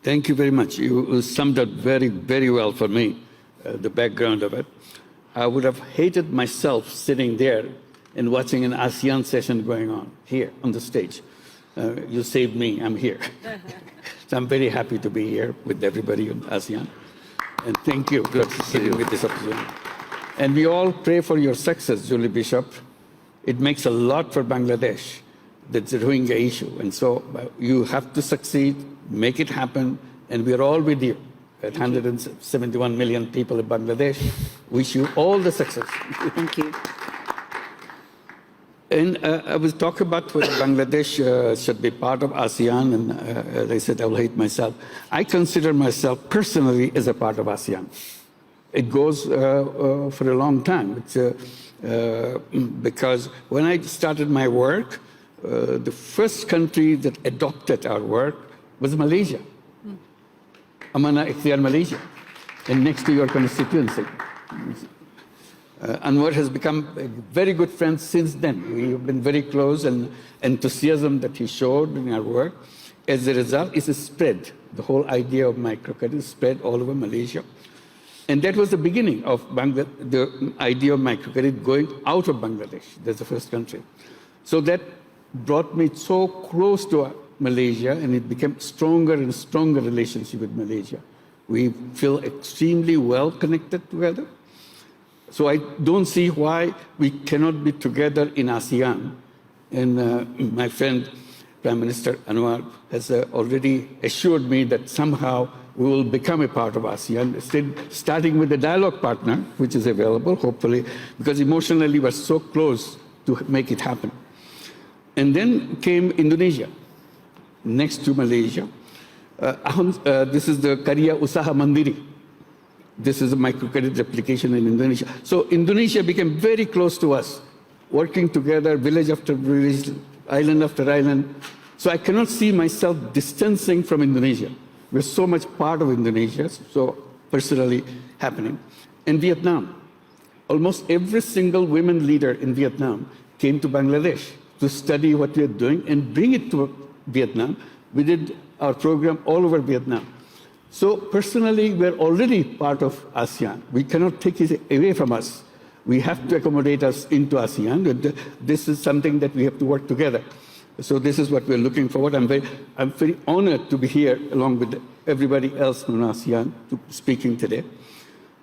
Thank you very much. You summed up very, very well for me, the background of it. I would have hated myself sitting there and watching an ASEAN session going on here on the stage. You saved me, I'm here. So I'm very happy to be here with everybody in ASEAN. And thank you for giving me this opportunity. And we all pray for your success, Julie Bishop. It makes a lot for Bangladesh, that's the Rohingya issue. And so you have to succeed, make it happen, and we're all with you. At 171 million people in Bangladesh, wish you all the success. Thank you. And I was talking about whether Bangladesh should be part of ASEAN, and as I said, I will hate myself. I consider myself personally as a part of ASEAN. It goes for a long time. It's, because when I started my work, the first country that adopted our work was Malaysia. Amana Ikhtiar, Malaysia, and next to your constituency. Anwar has become a very good friend since then. We have been very close, and enthusiasm that he showed in our work, as a result, is spread. The whole idea of microcredit is spread all over Malaysia. And that was the beginning of the idea of microcredit going out of Bangladesh. That's the first country. So that brought me so close to Malaysia, and it became stronger and stronger relationship with Malaysia. We feel extremely well connected together. So I don't see why we cannot be together in ASEAN. And my friend, Prime Minister Anwar, has already assured me that somehow we will become a part of ASEAN, starting with the dialogue partner, which is available, hopefully, because emotionally we're so close to make it happen. And then came Indonesia, next to Malaysia. This is the Karya Usaha Mandiri. This is a microcredit application in Indonesia. So Indonesia became very close to us, working together, village after village, island after island. So I cannot see myself distancing from Indonesia. We're so much part of Indonesia, so personally happening. And Vietnam, almost every single women leader in Vietnam came to Bangladesh to study what we are doing and bring it to Vietnam. We did our program all over Vietnam. So personally, we're already part of ASEAN. We cannot take it away from us. We have to accommodate us into ASEAN. This is something that we have to work together. So this is what we're looking forward. I'm very honored to be here along with everybody else from ASEAN speaking today.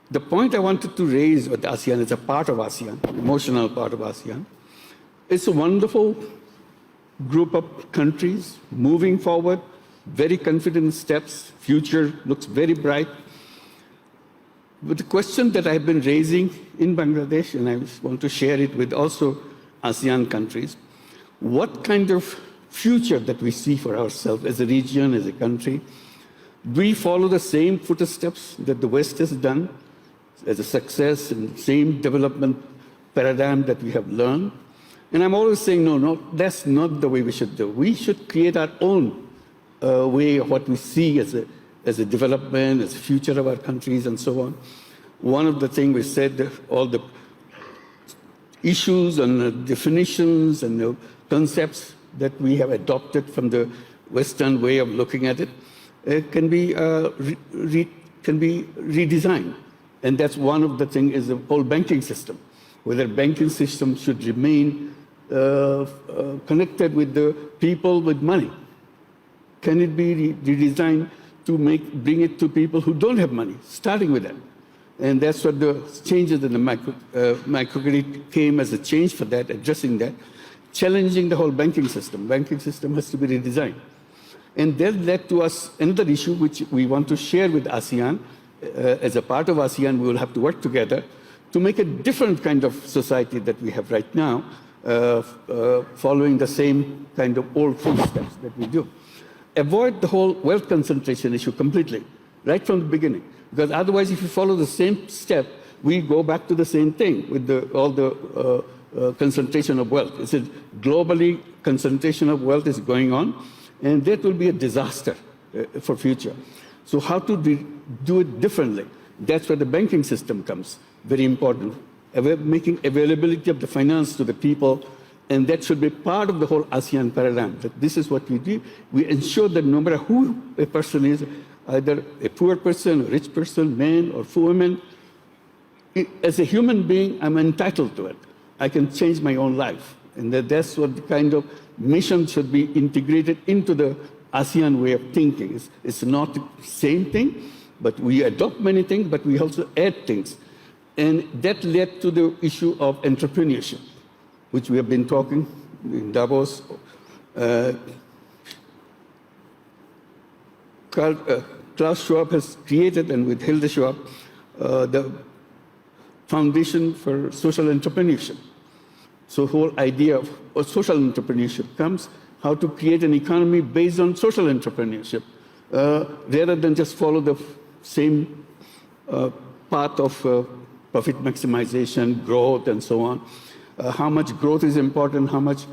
The point I wanted to raise with ASEAN is a part of ASEAN, emotional part of ASEAN. It's a wonderful group of countries moving forward, very confident steps, future looks very bright. But the question that I've been raising in Bangladesh, and I want to share it with also ASEAN countries, what kind of future that we see for ourselves as a region, as a country? Do we follow the same footsteps that the West has done as a success and the same development paradigm that we have learned? And I'm always saying, no, that's not the way we should do. We should create our own way of what we see as a development, as a future of our countries, and so on. One of the things we said, all the issues and definitions and the concepts that we have adopted from the Western way of looking at it can be redesigned. And that's one of the things is the whole banking system, whether banking system should remain connected with the people with money. Can it be redesigned to bring it to people who don't have money, starting with that? And that's what the changes in the microcredit came as a change for that, addressing that, challenging the whole banking system. Banking system has to be redesigned. And that led to us another issue which we want to share with ASEAN. As a part of ASEAN, we will have to work together to make a different kind of society that we have right now, following the same kind of old footsteps that we do. Avoid the whole wealth concentration issue completely, right from the beginning. Because otherwise, if you follow the same step, we go back to the same thing with all the concentration of wealth. It's a globally concentration of wealth is going on, and that will be a disaster for future. So how to do it differently? That's where the banking system comes, very important. Making availability of the finance to the people And that should be part of the whole ASEAN paradigm, that this is what we do. We ensure that no matter who a person is, either a poor person, a rich person, man or woman, as a human being, I'm entitled to it. I can change my own life. And that's what the kind of mission should be integrated into the ASEAN way of thinking. It's not the same thing, but we adopt many things, but we also add things. And that led to the issue of entrepreneurship, which we have been talking in Davos. Klaus Schwab has created, and with Hilde Schwab, the Foundation for Social Entrepreneurship. So the whole idea of social entrepreneurship comes, how to create an economy based on social entrepreneurship, rather than just follow the same path of profit maximization, growth, and so on. How much growth is important, how much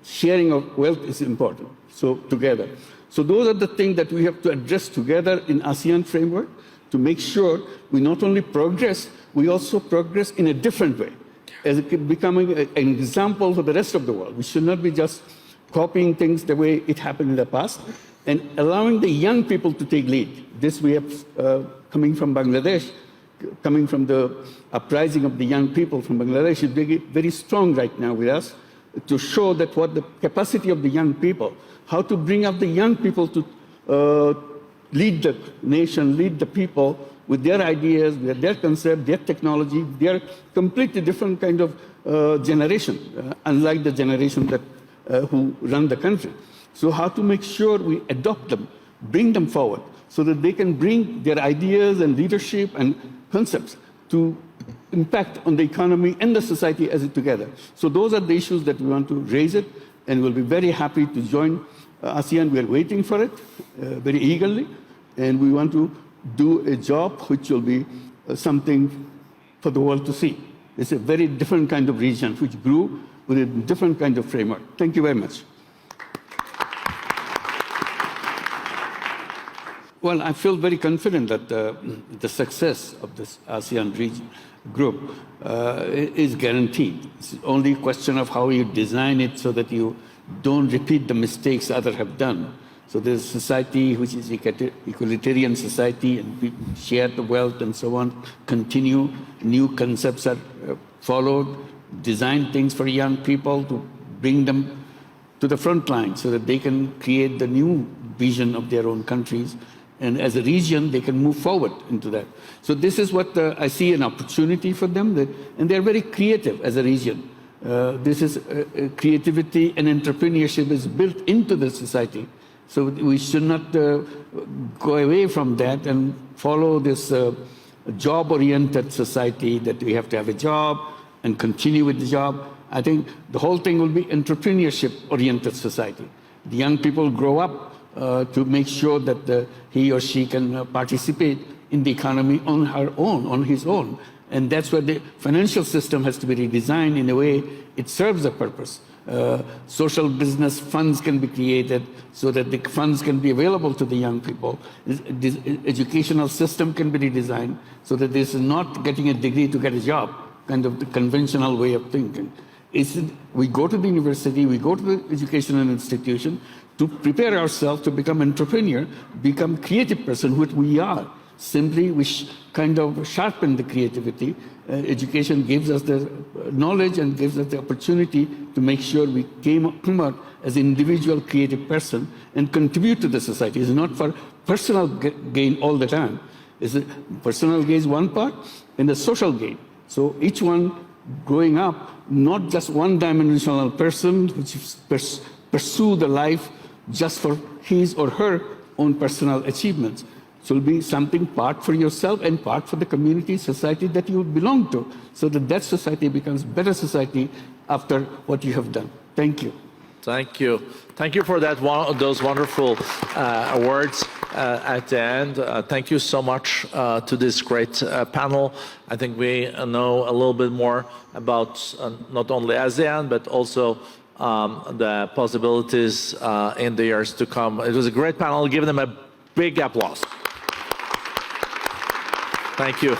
sharing of wealth is important, so together. So those are the things that we have to address together in ASEAN framework to make sure we not only progress, we also progress in a different way, as it becoming an example for the rest of the world. We should not be just copying things the way it happened in the past, and allowing the young people to take lead. This we have coming from Bangladesh, coming from the uprising of the young people from Bangladesh is very, very strong right now with us, to show that what the capacity of the young people, how to bring up the young people to lead the nation, lead the people with their ideas, with their concept, their technology. They are completely different kind of generation, unlike the generation that who run the country. So how to make sure we adopt them, bring them forward, so that they can bring their ideas and leadership and concepts to impact on the economy and the society as it together. So those are the issues that we want to raise it, and we'll be very happy to join ASEAN. We are waiting for it very eagerly, and we want to do a job which will be something for the world to see. It's a very different kind of region which grew with a different kind of framework. Thank you very much. Well, I feel very confident that the success of this ASEAN region group is guaranteed. It's only a question of how you design it so that you don't repeat the mistakes others have done. So there's a society which is equalitarian society, and we share the wealth and so on, continue, new concepts are followed, design things for young people to bring them to the front line so that they can create the new vision of their own countries. And as a region, they can move forward into that. So this is what I see an opportunity for them, and they're very creative as a region. This is creativity and entrepreneurship is built into the society. So we should not go away from that and follow this job-oriented society that we have to have a job and continue with the job. I think the whole thing will be entrepreneurship-oriented society. The young people grow up to make sure that he or she can participate in the economy on her own, on his own. And that's where the financial system has to be redesigned in a way it serves a purpose. Social business funds can be created so that the funds can be available to the young people. This educational system can be redesigned so that this is not getting a degree to get a job, kind of the conventional way of thinking. We go to the university, we go to the educational institution to prepare ourselves to become entrepreneur, become creative person, which we are. Simply, we kind of sharpen the creativity. Education gives us the knowledge and gives us the opportunity to make sure we come out as an individual creative person and contribute to the society. It's not for personal gain all the time. It's personal gain is one part, and the social gain. So each one growing up, not just one-dimensional person which pursue the life just for his or her own personal achievements. So it will be something part for yourself and part for the community, society that you belong to, so that that society becomes better society after what you have done. Thank you. Thank you. Thank you for those wonderful words at the end. Thank you so much to this great panel. I think we know a little bit more about not only ASEAN, but also the possibilities in the years to come. It was a great panel. Give them a big applause. Thank you.